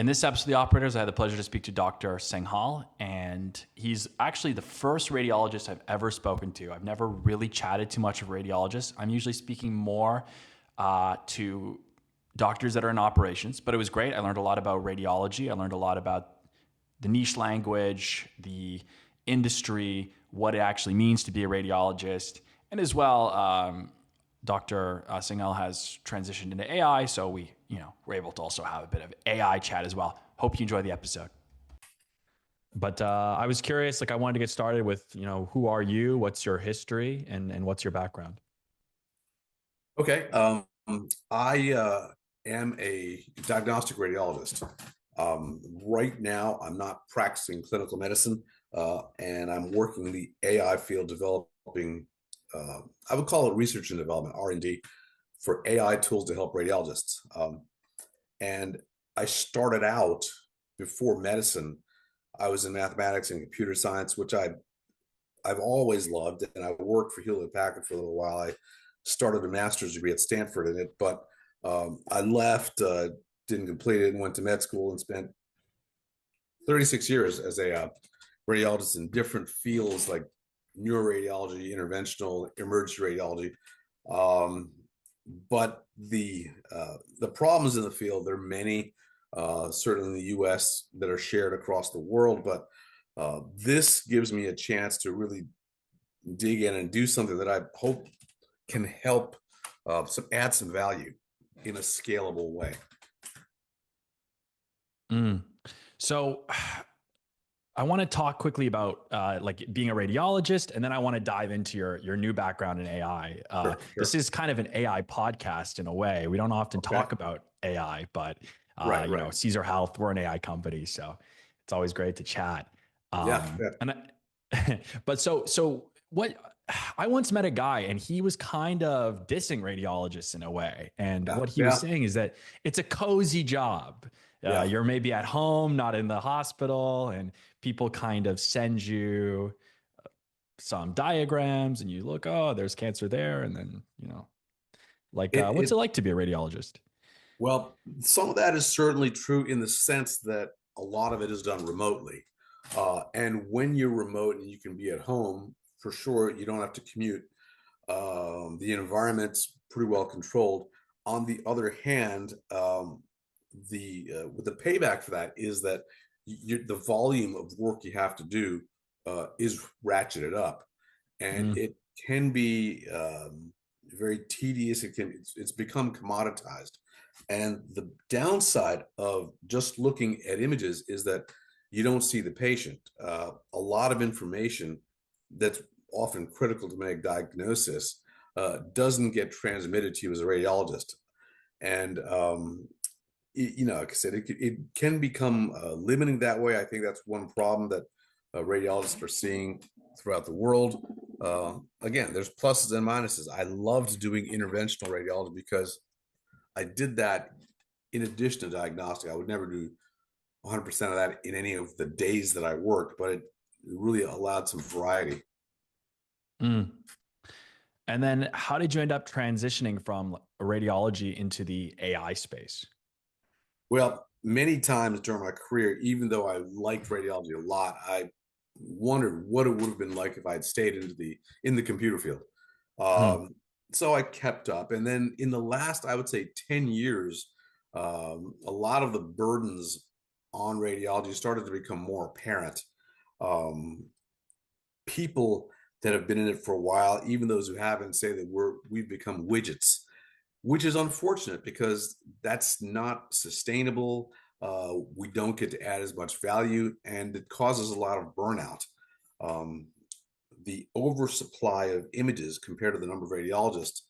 In this episode of The Operators, I had the pleasure to speak to Dr. Singhal, and he's actually the first radiologist I've ever spoken to. I've never really chatted too much of radiologists. I'm usually speaking more to doctors that are in operations, but it was great. I learned a lot about radiology. I learned a lot about the niche language, the industry, what it actually means to be a radiologist, and as well, Dr. Singhal has transitioned into AI, so we're able to also have a bit of AI chat as well. Hope you enjoy the episode. But I was curious, I wanted to get started with, who are you? What's your history, and what's your background? Okay. I am a diagnostic radiologist. Right now, I'm not practicing clinical medicine, and I'm working in the AI field developing, I would call it research and development, R&D, for AI tools to help radiologists. And I started out before medicine. I was in mathematics and computer science, which I've always loved, and I worked for Hewlett Packard for a little while. I started a master's degree at Stanford in it, but I left, didn't complete it, and went to med school and spent 36 years as a radiologist in different fields like neuroradiology, interventional, emergency radiology. But the problems in the field, there are many, certainly in the U.S. that are shared across the world, but this gives me a chance to really dig in and do something that I hope can help add some value in a scalable way. So I want to talk quickly about being a radiologist, and then I want to dive into your new background in AI. Sure. This is kind of an AI podcast in a way. We don't often talk about AI, but Right. Caesar Health, we're an AI company, so it's always great to chat. Yeah. But so what? I once met a guy, and he was kind of dissing radiologists in a way, and what he was Yeah. saying is that it's a cozy job. Yeah. You're maybe at home, not in the hospital, and people kind of send you some diagrams and you look, oh, there's cancer there. And then, what's it It like to be a radiologist? Well, some of that is certainly true in the sense that a lot of it is done remotely. And when you're remote and you can be at home, for sure, you don't have to commute. The environment's pretty well controlled. On the other hand, the payback for that is that the volume of work you have to do is ratcheted up, and Mm, it can be very tedious. It's become commoditized, and the downside of just looking at images is that you don't see the patient. A lot of information that's often critical to make diagnosis doesn't get transmitted to you as a radiologist. And like I said, it can become limiting that way. I think that's one problem that radiologists are seeing throughout the world. Again, there's pluses and minuses. I loved doing interventional radiology because I did that in addition to diagnostic. I would never do 100% of that in any of the days that I worked, but it really allowed some variety. mm. And then how did you end up transitioning from radiology into the AI space? Well, many times during my career, even though I liked radiology a lot, I wondered what it would have been like if I had stayed in the computer field. Mm, Um, so I kept up, and then in the last, I would say, 10 years, a lot of the burdens on radiology started to become more apparent. Um, People that have been in it for a while, even those who haven't, say that we've become widgets, which is unfortunate because that's not sustainable. We don't get to add as much value, and it causes a lot of burnout. Um, the oversupply of images compared to the number of radiologists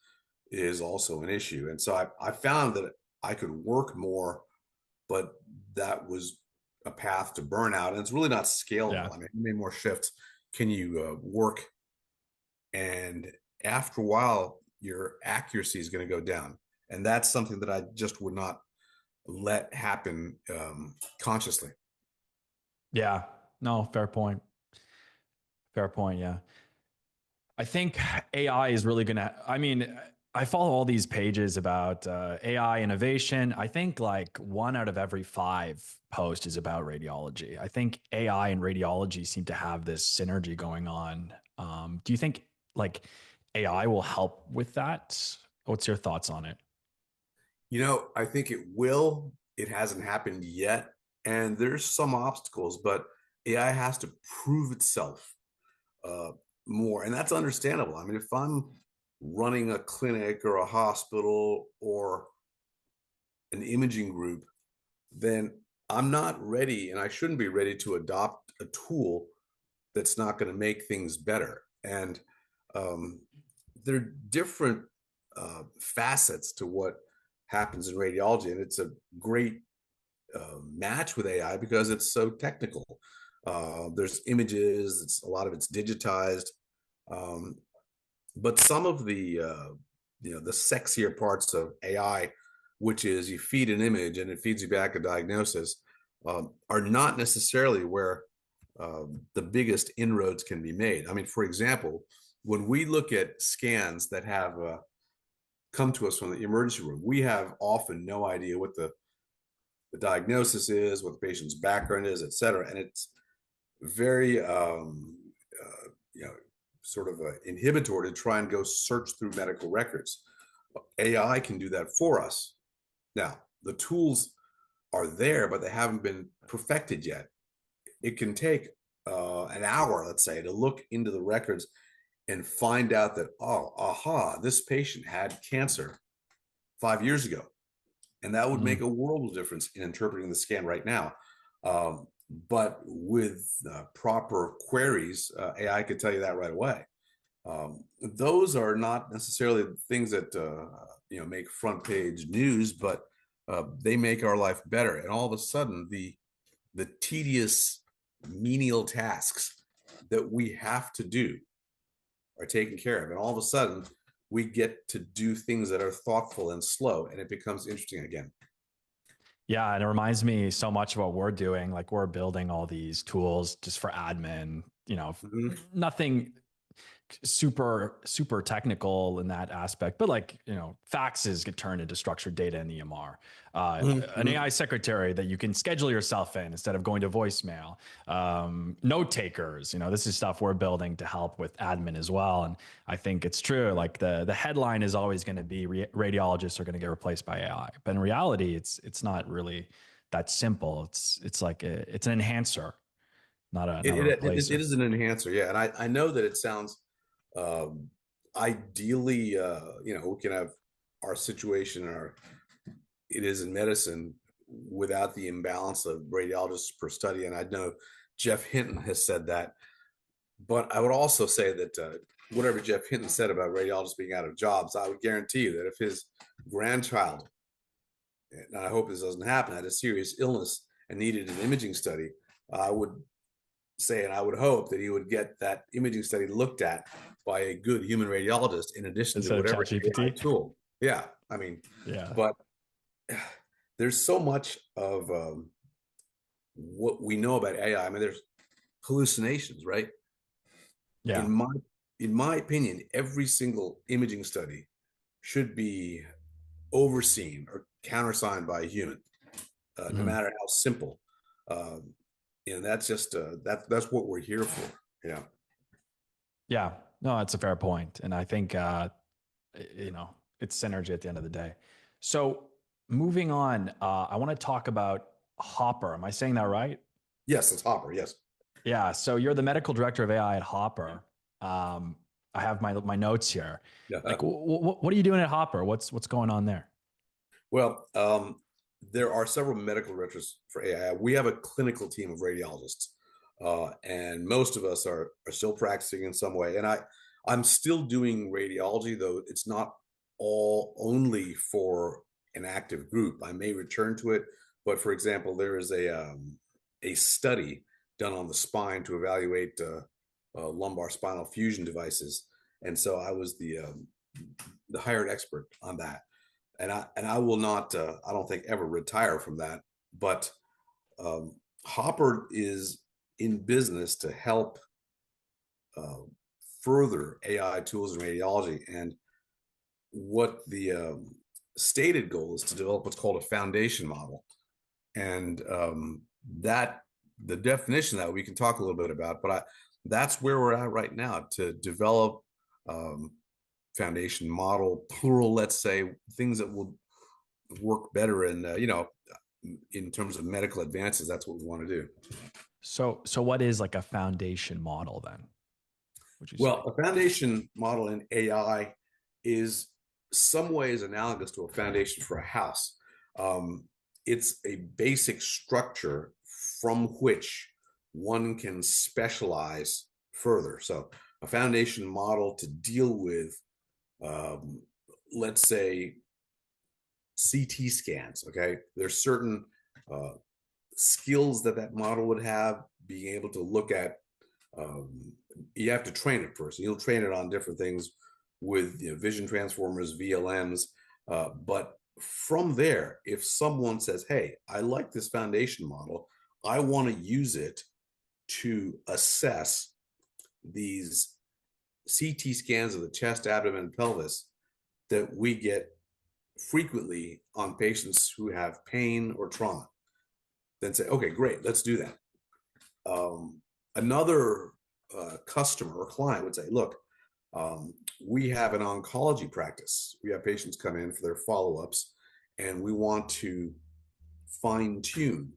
is also an issue. And so I found that I could work more, but that was a path to burnout. And it's really not yeah. scalable. I mean, how many more shifts can you work? And after a while, your accuracy is going to go down. And that's something that I just would not let happen consciously. Yeah. No, fair point. Fair point. Yeah. I think AI is really going to, I mean, I follow all these pages about AI innovation. I think like one out of every five posts is about radiology. I think AI and radiology seem to have this synergy going on. Do you think like AI will help with that? What's your thoughts on it? I think it will. It hasn't happened yet. And there's some obstacles, but AI has to prove itself uh, more. And that's understandable. I mean, if I'm running a clinic or a hospital or an imaging group, then I'm not ready and I shouldn't be ready to adopt a tool that's not going to make things better. And um, there are different facets to what happens in radiology, and it's a great match with AI because it's so technical. There's images; it's a lot of it's digitized, um, but some of the sexier parts of AI, which is you feed an image and it feeds you back a diagnosis, are not necessarily where the biggest inroads can be made. I mean, for example, when we look at scans that have come to us from the emergency room, we have often no idea what the diagnosis is, what the patient's background is, et cetera. And it's very, sort of inhibitory to try and go search through medical records. AI can do that for us. Now, the tools are there, but they haven't been perfected yet. It can take an hour, let's say, to look into the records and find out that, oh, aha, this patient had cancer 5 years ago. And that would make Mm. a world of difference in interpreting the scan right now. But with proper queries, AI could tell you that right away. Those are not necessarily things that make front page news, but they make our life better. And all of a sudden, the tedious menial tasks that we have to do are taken care of. And all of a sudden, we get to do things that are thoughtful and slow, and it becomes interesting again. Yeah, and it reminds me so much of what we're doing. Like we're building all these tools just for admin, Mhm. nothing super technical in that aspect, but like faxes get turned into structured data in the EMR. An Mhm. AI secretary that you can schedule yourself in instead of going to voicemail. Note takers, this is stuff we're building to help with admin as well. And I think it's true. Like the headline is always going to be radiologists are going to get replaced by AI, but in reality, it's not really that simple. It's like it's an enhancer, not a It replacer. is an enhancer, yeah. And I know that it sounds um, ideally, we can have our situation, our it is in medicine without the imbalance of radiologists per study. And I know Jeff Hinton has said that, but I would also say that whatever Jeff Hinton said about radiologists being out of jobs, I would guarantee you that if his grandchild, and I hope this doesn't happen, had a serious illness and needed an imaging study, I would say, and I would hope that he would get that imaging study looked at by a good human radiologist in addition to Instead of whatever AI ChatGPT. tool. Yeah, I mean, Yeah. but there's so much of what we know about AI. I mean, there's hallucinations, right? In Yeah. my in my opinion, every single imaging study should be overseen or countersigned by a human, no Mhm. matter how simple. Um, that's just that's what we're here for. Yeah. Yeah, no, that's a fair point, and I think it's synergy at the end of the day. So moving on, I want to talk about Hopper. Am I saying that right? Yes, it's Hopper. Yes. Yeah. So you're the medical director of AI at Hopper. Um, I have my notes here. Like, Yeah. what are you doing at Hopper? What's going on there? Well, there are several medical directors for AI. We have a clinical team of radiologists, and most of us are still practicing in some way. And I'm still doing radiology, though it's not all only for an active group. I may return to it, but for example, there is a study done on the spine to evaluate lumbar spinal fusion devices, and so I was the hired expert on that, and I will not I don't think ever retire from that. But Hopper is in business to help uh, further AI tools in radiology, and what the stated goal is to develop what's called a foundation model, and that the definition of that we can talk a little bit about, but that's where we're at right now to develop um, foundation model, plural, let's say, things that will work better in in terms of medical advances. That's what we want to do. So what is like a foundation model then? Would you Well, say? a foundation model in AI is some ways analogous to a foundation for a house. Um, it's a basic structure from which one can specialize further. So, a foundation model to deal with, um, let's say, CT scans. Okay, there's certain uh, skills that that model would have, being able to look at. Um, you have to train it first. You'll train it on different things with vision transformers, VLMs. But from there, if someone says, "Hey, I like this foundation model. I want to use it to assess these CT scans of the chest, abdomen, and pelvis that we get frequently on patients who have pain or trauma," then say, "Okay, great, let's do that." Another customer or client would say, "Look, we have an oncology practice. We have patients come in for their follow-ups, and we want to fine-tune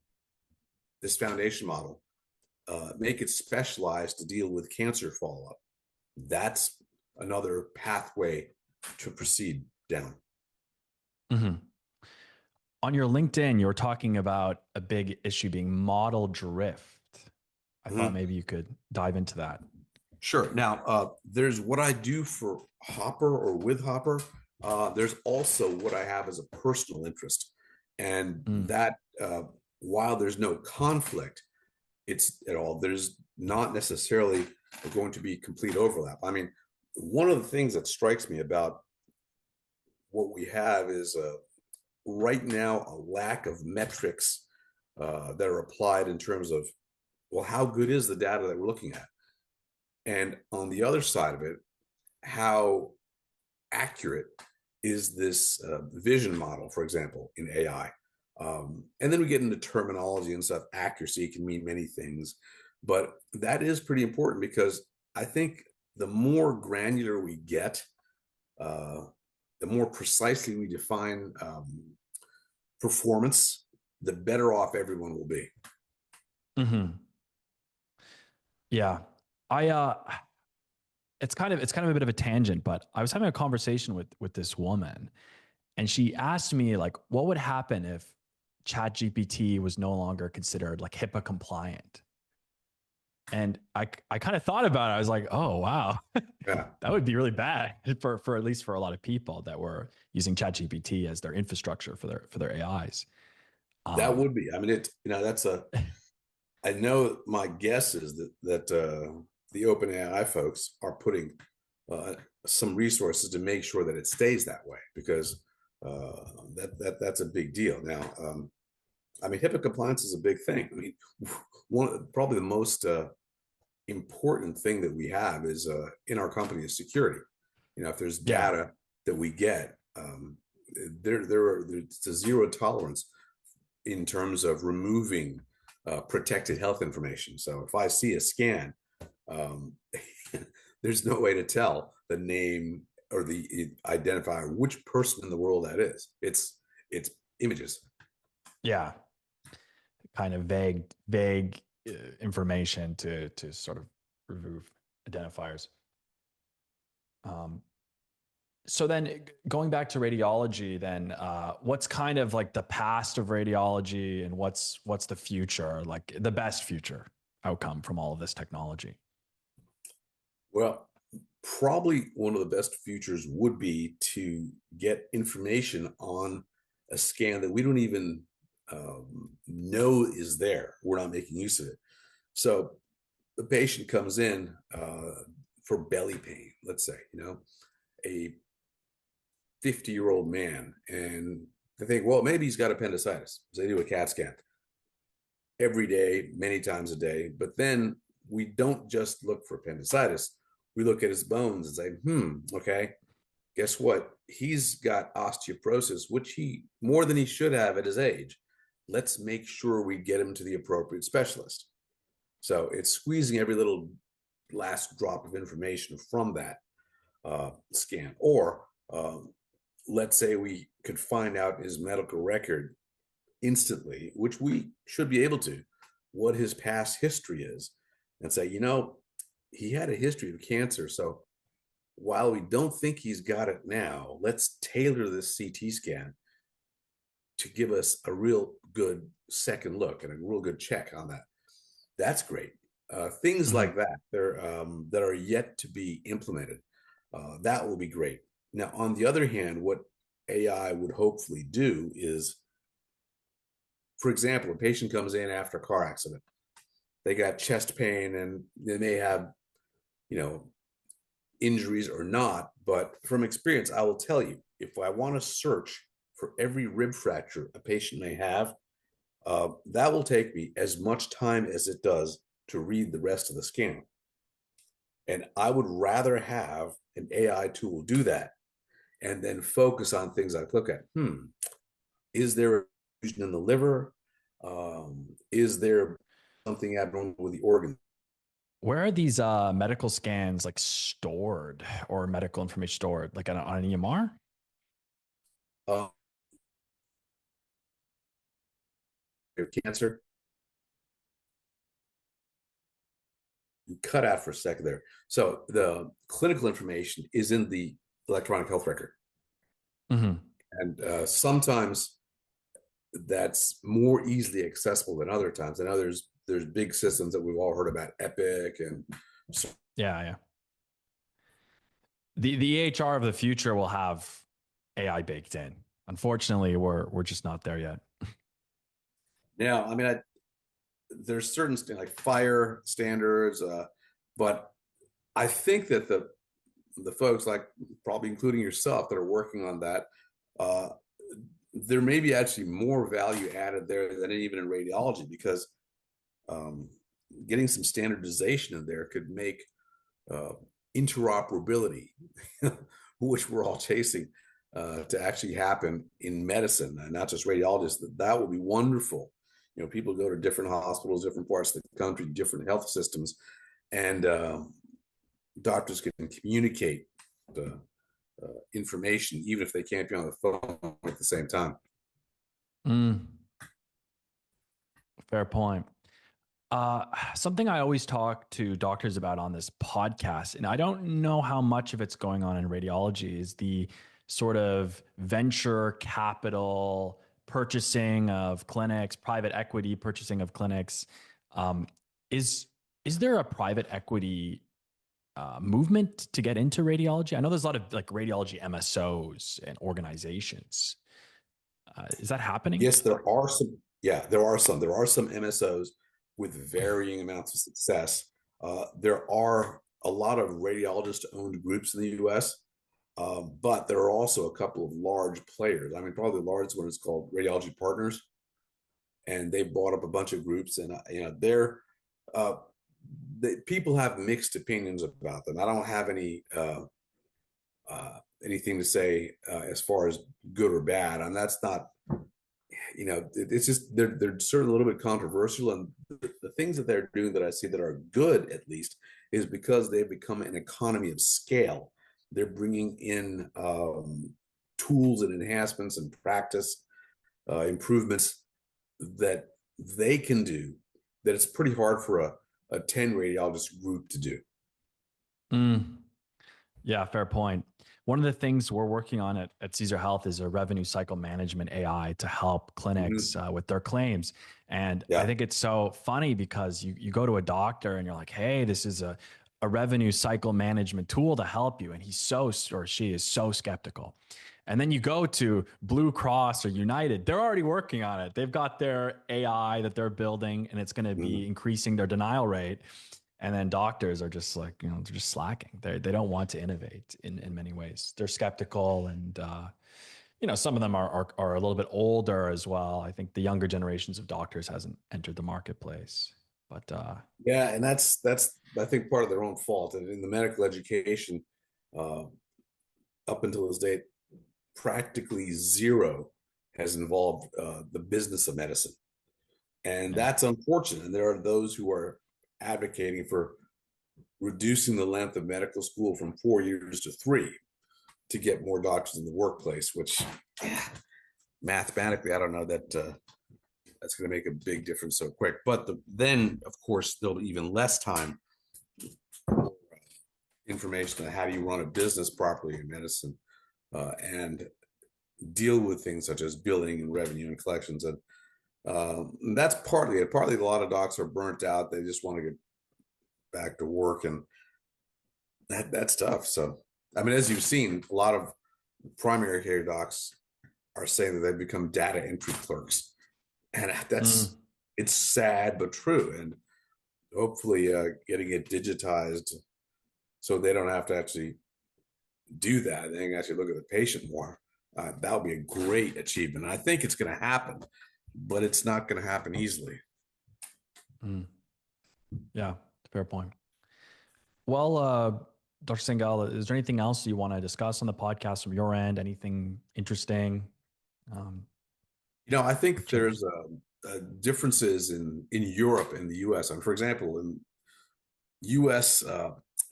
this foundation model, make it specialized to deal with cancer follow-up." That's another pathway to proceed down. Mm-hmm. On your LinkedIn, you were talking about a big issue being model drift. I thought Mhm. maybe you could dive into that. Sure. Now, there's what I do for Hopper or with Hopper. There's also what I have as a personal interest. And Mm. that, while there's no conflict, it's at all, there's not necessarily going to be complete overlap. I mean, one of the things that strikes me about what we have is right now a lack of metrics that are applied in terms of, well, how good is the data that we're looking at? And on the other side of it, how accurate is this vision model, for example, in AI? And then we get into terminology and stuff. Accuracy can mean many things, but that is pretty important because I think the more granular we get, uh, the more precisely we define performance, the better off everyone will be. Mm-hmm. Yeah. I it's kind of a bit of a tangent, but I was having a conversation with this woman, and she asked me like, what would happen if ChatGPT was no longer considered like HIPAA compliant? And I kind of thought about it. I was like, oh wow, Yeah, that would be really bad for at least for a lot of people that were using ChatGPT as their infrastructure for their AIs. that Um, would be. I mean, that's a, I know my guess is that the OpenAI folks are putting uh, some resources to make sure that it stays that way because that's a big deal. Now, I mean, HIPAA compliance is a big thing. I mean, one probably the most important thing that we have is in our company is security. If there's yeah, data that we get, there's a zero tolerance in terms of removing protected health information. So if I see a scan, um, there's no way to tell the name or the identifier which person in the world that is. It's images. yeah, kind of vague information to sort of remove identifiers. Um, so then going back to radiology, then what's kind of like the past of radiology, and what's the future, like the best future outcome from all of this technology? Well, probably one of the best futures would be to get information on a scan that we don't even know is there. We're not making use of it. So the patient comes in for belly pain, let's say, a 50-year-old man, and they think, well, maybe he's got appendicitis. So they do a CAT scan every day, many times a day. But then we don't just look for appendicitis. We look at his bones and say, okay, guess what? He's got osteoporosis, which he more than he should have at his age. Let's make sure we get him to the appropriate specialist. So it's squeezing every little last drop of information from that scan. Or let's say we could find out his medical record instantly, which we should be able to, what his past history is, and say, he had a history of cancer. So while we don't think he's got it now, let's tailor this CT scan to give us a real good second look and a real good check on that. That's great. Things Mm-hmm. like that that are yet to be implemented. That will be great. Now, on the other hand, what AI would hopefully do is, for example, a patient comes in after a car accident. They got chest pain and they may have, you know, injuries or not. But from experience, I will tell you, if I want to search for every rib fracture a patient may have, that will take me as much time as it does to read the rest of the scan. And I would rather have an AI tool do that and then focus on things I look at. Is there a fusion in the liver? Is there something abnormal with the organ? Where are these medical scans like stored or medical information stored? Like on an EMR? Uh, Cancer. You cut out for a second there. So the clinical information is in the electronic health record. Mm-hmm. And sometimes that's more easily accessible than other times. And there's big systems that we've all heard about, Epic and so. Yeah, yeah. The EHR of the future will have AI baked in. Unfortunately, we're just not there yet. Now, I mean, there's certain like fire standards, but I think that the folks, like probably including yourself, that are working on that, uh, there may be actually more value added there than even in radiology, because um, getting some standardization in there could make uh, interoperability, which we're all chasing, to actually happen in medicine and not just radiologists. That would be wonderful. People go to different hospitals, different parts of the country, different health systems, and doctors can communicate the information even if they can't be on the phone at the same time. Mm, fair point. Something I always talk to doctors about on this podcast, and I don't know how much of it's going on in radiology, is the sort of venture capital purchasing of clinics, private equity purchasing of clinics. Um, is is there a private equity movement to get into radiology? I know there's a lot of like radiology MSOs and organizations. Is that happening? Yes, there are some. Yeah, there are some. There are some MSOs with varying amounts of success. There are a lot of radiologist-owned groups in the U.S., but there are also a couple of large players. I mean, probably the largest one is called Radiology Partners, and they bought up a bunch of groups, and uh, people have mixed opinions about them. I don't have anything to say as far as good or bad, and that's not. It's just they're certainly a little bit controversial, and the things that they're doing that I see that are good, at least, is because they've become an economy of scale. They're bringing in tools and enhancements and practice improvements that they can do that it's pretty hard for a 10 radiologist group to do. Mm. Yeah, fair point. One of the things we're working on at Caesar Health is a revenue cycle management AI to help clinics Mm-hmm. with their claims. And I Yeah. think it's so funny because you go to a doctor and you're like, hey, this is a revenue cycle management tool to help you. And he's so, or she is so skeptical. And then you go to Blue Cross or United, they're already working on it. They've got their AI that they're building and it's going to be Mm-hmm. increasing their denial rate. And then doctors are just like, they're just slacking. They don't want to innovate in many ways. They're skeptical, and some of them are a little bit older as well. I think the younger generations of doctors hasn't entered the marketplace, but Yeah, and that's I think part of their own fault. And in the medical education, uh, up until this date, practically zero has involved the business of medicine. And Yeah. that's unfortunate. And there are those who are advocating for reducing the length of medical school from 4 years to 3 to get more doctors in the workplace, which mathematically, I don't know that that's going to make a big difference so quick. But then, of course, there'll be even less time for information on how do you run a business properly in medicine and deal with things such as billing and revenue and collections. And that's partly it. Partly, a lot of docs are burnt out. They just want to get back to work, and that's tough. So, I mean, as you've seen, a lot of primary care docs are saying that they've become data entry clerks, and Mm. it's sad but true. And hopefully, getting it digitized so they don't have to actually do that. They can actually look at the patient more. That would be a great achievement. I think it's going to happen, but it's not going to happen easily. Mm. Yeah, fair point. Well, Dr. Singhal, is there anything else you want to discuss on the podcast from your end? Anything interesting? Um, I think Sure. there's differences in Europe and the U.S. And for example, in U.S.,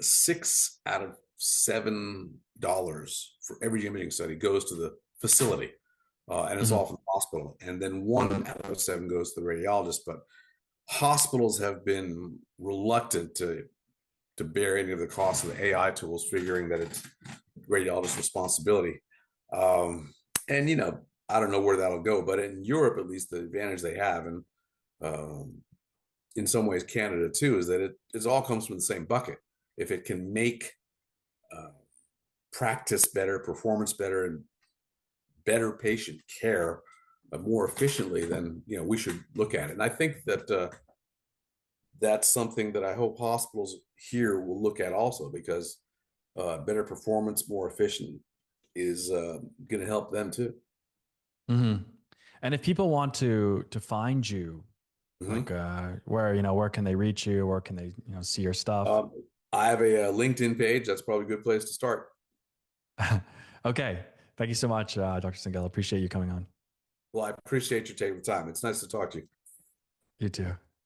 6 out of $7 for every imaging study goes to the facility, and it's all Mhm. from the hospital. And then 1 out of 7 goes to the radiologist. But hospitals have been reluctant to bear any of the cost of the AI tools, figuring that it's radiologist's responsibility. And I don't know where that'll go, but in Europe, at least, the advantage they have, and um, in some ways Canada too, is that it all comes from the same bucket. If it can make uh, practice better, performance better, and better patient care more efficiently, then we should look at it. And I think that that's something that I hope hospitals here will look at also, because better performance, more efficient, is going to help them too. Mhm. And if people want to find you, like Mm-hmm. where can they reach you? Where can they see your stuff? Um, I have a LinkedIn page. That's probably a good place to start. Okay. Thank you so much, Dr. Singhal. Appreciate you coming on. Well, I appreciate you taking the time. It's nice to talk to you. You too.